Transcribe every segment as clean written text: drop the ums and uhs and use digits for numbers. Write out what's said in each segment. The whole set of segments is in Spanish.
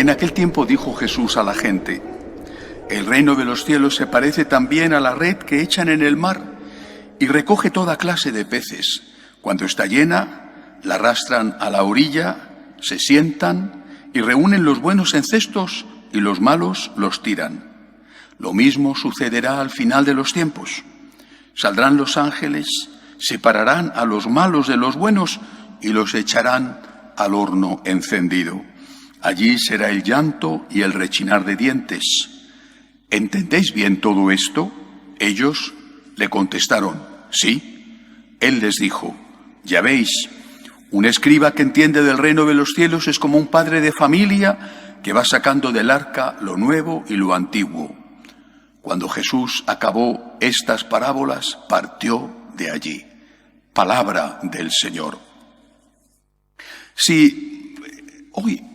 En aquel tiempo dijo Jesús a la gente: el reino de los cielos se parece también a la red que echan en el mar y recoge toda clase de peces. Cuando está llena, la arrastran a la orilla, se sientan y reúnen los buenos en cestos y los malos los tiran. Lo mismo sucederá al final de los tiempos. Saldrán los ángeles, separarán a los malos de los buenos y los echarán al horno encendido. Allí será el llanto y el rechinar de dientes. ¿Entendéis bien todo esto? Ellos le contestaron: sí. Él les dijo: ya veis, un escriba que entiende del reino de los cielos es como un padre de familia que va sacando del arca lo nuevo y lo antiguo. Cuando Jesús acabó estas parábolas, partió de allí. Palabra del Señor. Si hoy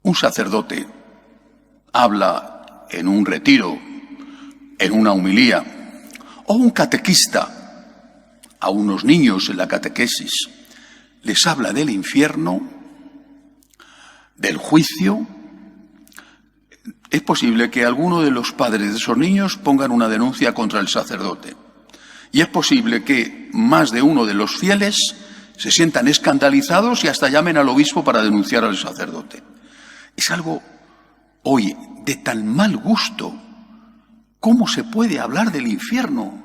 un sacerdote habla en un retiro, en una homilía, o un catequista a unos niños en la catequesis, les habla del infierno, del juicio, es posible que alguno de los padres de esos niños pongan una denuncia contra el sacerdote. Y es posible que más de uno de los fieles se sientan escandalizados y hasta llamen al obispo para denunciar al sacerdote. Es algo hoy de tan mal gusto. ¿Cómo se puede hablar del infierno?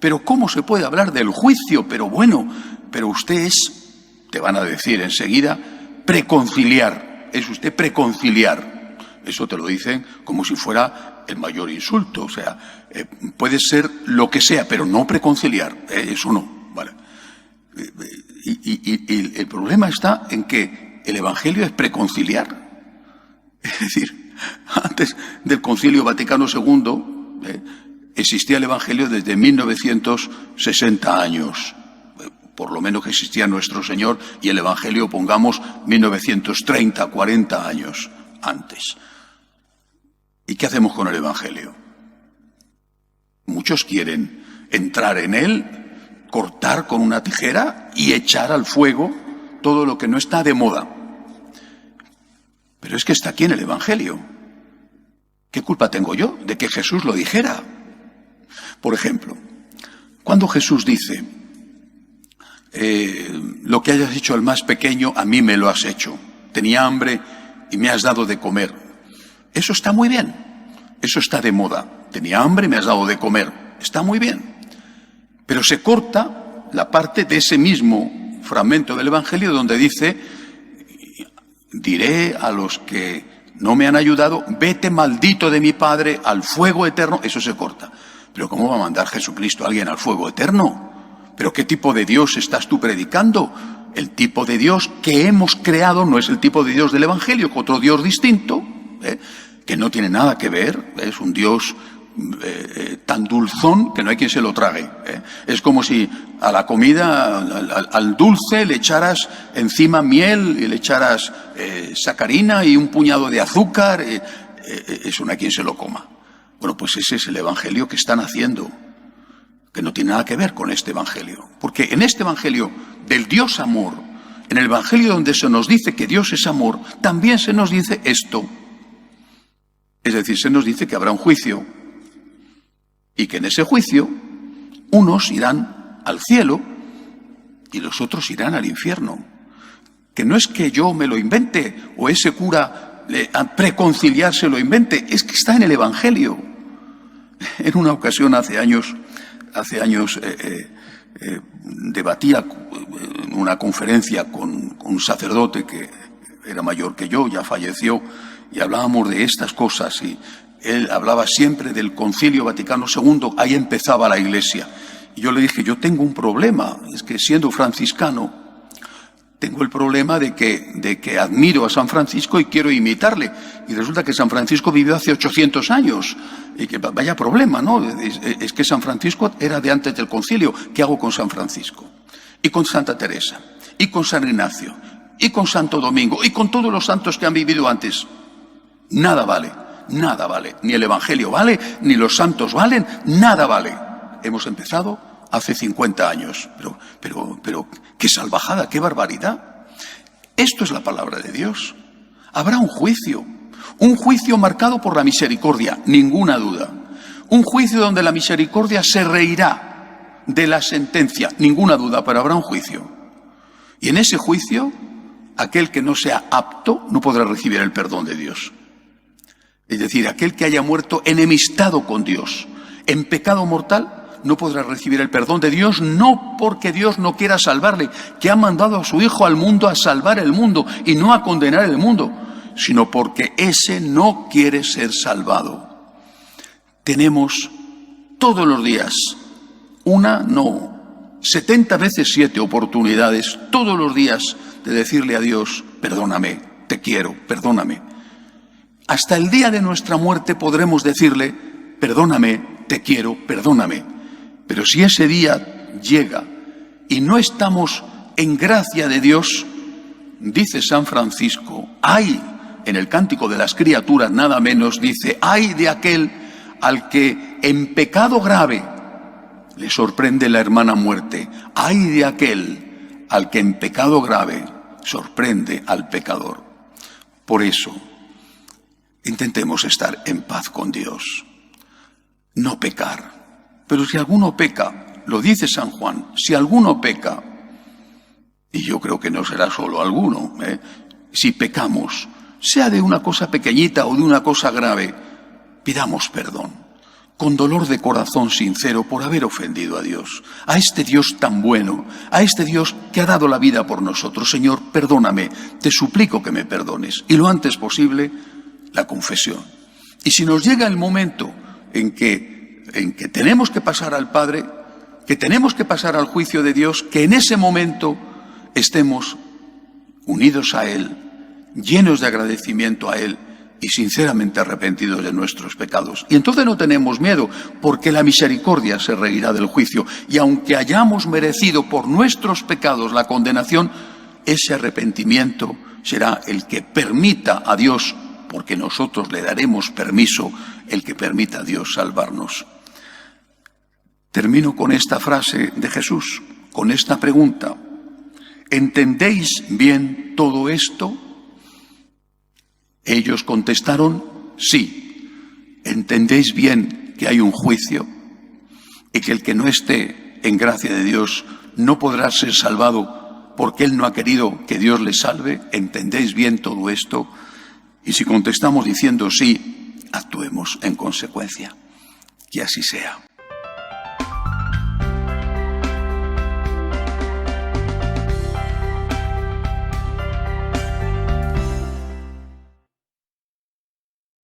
Pero ¿cómo se puede hablar del juicio? Pero bueno, pero usted es, te van a decir enseguida, preconciliar. Es usted preconciliar. Eso te lo dicen como si fuera el mayor insulto. O sea, puede ser lo que sea, pero no preconciliar. Eso no, ¿vale? Y el problema está en que el Evangelio es preconciliar. Es decir, antes del Concilio Vaticano II existía el Evangelio desde 1960 años. Por lo menos que existía nuestro Señor y el Evangelio, pongamos, 1930, 40 años antes. ¿Y qué hacemos con el Evangelio? Muchos quieren entrar en él, cortar con una tijera y echar al fuego todo lo que no está de moda. Pero es que está aquí en el Evangelio. ¿Qué culpa tengo yo de que Jesús lo dijera? Por ejemplo, cuando Jesús dice: lo que hayas hecho al más pequeño, a mí me lo has hecho. Tenía hambre y me has dado de comer. Eso está muy bien. Eso está de moda. Tenía hambre y me has dado de comer. Está muy bien. Pero se corta la parte de ese mismo fragmento del Evangelio donde dice: diré a los que no me han ayudado, vete maldito de mi Padre al fuego eterno. Eso se corta. Pero ¿cómo va a mandar Jesucristo a alguien al fuego eterno? ¿Pero qué tipo de Dios estás tú predicando? El tipo de Dios que hemos creado no es el tipo de Dios del Evangelio, es otro Dios distinto, que no tiene nada que ver. Es un Dios tan dulzón que no hay quien se lo trague. Es como si a la comida, al dulce, le echaras encima miel y le echaras sacarina y un puñado de azúcar. Eso no hay quien se lo coma. Bueno, pues ese es el Evangelio que están haciendo, que no tiene nada que ver con este Evangelio. Porque en este Evangelio del Dios amor, en el Evangelio donde se nos dice que Dios es amor, también se nos dice esto. Es decir, se nos dice que habrá un juicio y que en ese juicio unos irán al cielo y los otros irán al infierno. Que no es que yo me lo invente o ese cura a preconciliar se lo invente, es que está en el Evangelio. En una ocasión hace años debatía en una conferencia con un sacerdote que era mayor que yo, ya falleció, y hablábamos de estas cosas, y él hablaba siempre del Concilio Vaticano II, ahí empezaba la Iglesia. Y yo le dije: yo tengo un problema, es que siendo franciscano, tengo el problema de que admiro a San Francisco y quiero imitarle. Y resulta que San Francisco vivió hace 800 años. Y que vaya problema, ¿no? Es que San Francisco era de antes del concilio. ¿Qué hago con San Francisco? Y con Santa Teresa. Y con San Ignacio. Y con Santo Domingo. Y con todos los santos que han vivido antes. Nada vale. Nada vale. Ni el Evangelio vale, ni los santos valen. Nada vale. Hemos empezado hace 50 años. Pero qué salvajada, qué barbaridad. Esto es la palabra de Dios. Habrá un juicio marcado por la misericordia, ninguna duda. Un juicio donde la misericordia se reirá de la sentencia, ninguna duda, pero habrá un juicio. Y en ese juicio, aquel que no sea apto no podrá recibir el perdón de Dios. Es decir, aquel que haya muerto enemistado con Dios, en pecado mortal, no podrá recibir el perdón de Dios, no porque Dios no quiera salvarle, que ha mandado a su Hijo al mundo a salvar el mundo y no a condenar el mundo, sino porque ese no quiere ser salvado. Tenemos todos los días 70 veces 7 oportunidades todos los días de decirle a Dios, perdóname, te quiero, perdóname. Hasta el día de nuestra muerte podremos decirle, perdóname, te quiero, perdóname. Pero si ese día llega y no estamos en gracia de Dios, dice San Francisco, ay, en el Cántico de las Criaturas nada menos, dice, ay de aquel al que en pecado grave le sorprende la hermana muerte, ay de aquel al que en pecado grave sorprende al pecador. Por eso, intentemos estar en paz con Dios, no pecar. Pero si alguno peca, lo dice San Juan, si alguno peca, y yo creo que no será solo alguno, si pecamos, sea de una cosa pequeñita o de una cosa grave, pidamos perdón, con dolor de corazón sincero por haber ofendido a Dios, a este Dios tan bueno, a este Dios que ha dado la vida por nosotros. Señor, perdóname, te suplico que me perdones. Y lo antes posible, la confesión. Y si nos llega el momento en que tenemos que pasar al Padre, que tenemos que pasar al juicio de Dios, que en ese momento estemos unidos a Él, llenos de agradecimiento a Él y sinceramente arrepentidos de nuestros pecados. Y entonces no tenemos miedo, porque la misericordia se reirá del juicio. Y aunque hayamos merecido por nuestros pecados la condenación, ese arrepentimiento será el que permita a Dios, porque nosotros le daremos permiso, el que permita a Dios salvarnos. Termino con esta frase de Jesús, con esta pregunta. ¿Entendéis bien todo esto? Ellos contestaron, sí. ¿Entendéis bien que hay un juicio y que el que no esté en gracia de Dios no podrá ser salvado porque él no ha querido que Dios le salve? ¿Entendéis bien todo esto? Y si contestamos diciendo sí, actuemos en consecuencia. Que así sea.